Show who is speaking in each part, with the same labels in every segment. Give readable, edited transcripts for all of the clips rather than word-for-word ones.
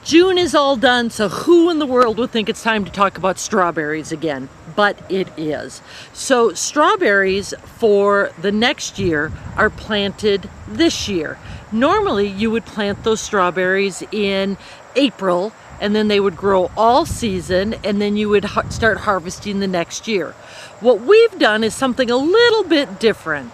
Speaker 1: June is all done, so who in the world would think it's time to talk about strawberries again? But it is. So strawberries for the next year are planted this year. Normally you would plant those strawberries in April, and then they would grow all season, and then you would start harvesting the next year. What we've done is something a little bit different.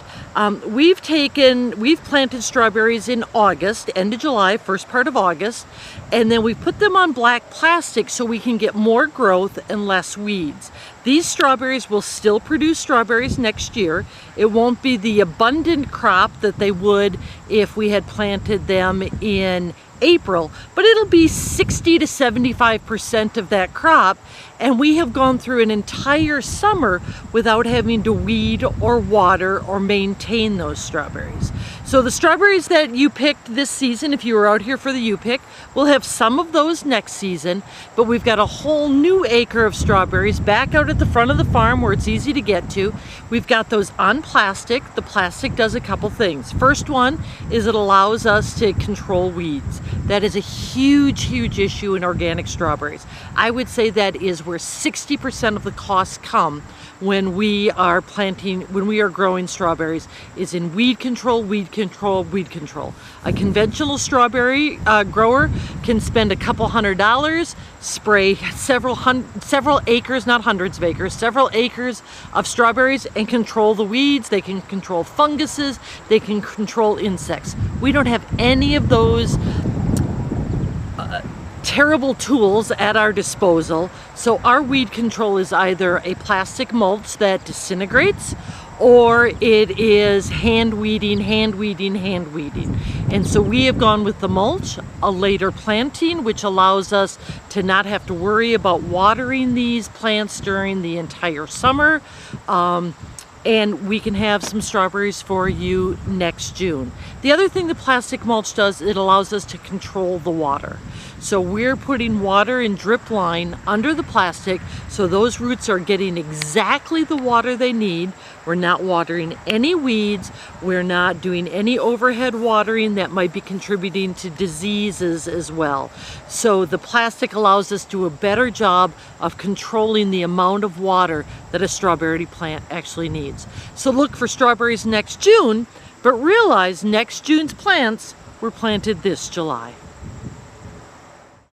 Speaker 1: We've planted strawberries in August, end of July, first part of August, and then we put them on black plastic so we can get more growth and less weeds. These strawberries will still produce strawberries next year. It won't be the abundant crop that they would if we had planted them in April, but it'll be 60 to 75% of that crop, and we have gone through an entire summer without having to weed or water or maintain those strawberries. So the strawberries that you picked this season, if you were out here for the U-pick, we'll have some of those next season, but we've got a whole new acre of strawberries back out at the front of the farm where it's easy to get to. We've got those on plastic. The plastic does a couple things. First one is it allows us to control weeds. That is a huge, huge issue in organic strawberries. I would say that is where 60% of the costs come when we are growing strawberries, is in weed control, weed control, weed control. A conventional strawberry grower can spend a couple $100, spray several acres, not hundreds of acres, several acres of strawberries, and control the weeds. They can control funguses, they can control insects. We don't have any of those terrible tools at our disposal, so our weed control is either a plastic mulch that disintegrates, or it is hand weeding. And so we have gone with the mulch, a later planting, which allows us to not have to worry about watering these plants during the entire summer. And we can have some strawberries for you next June. The other thing the plastic mulch does, it allows us to control the water. So we're putting water in drip line under the plastic, so those roots are getting exactly the water they need. We're not watering any weeds. We're not doing any overhead watering that might be contributing to diseases as well. So the plastic allows us to do a better job of controlling the amount of water that a strawberry plant actually needs. So look for strawberries next June, but realize next June's plants were planted this July.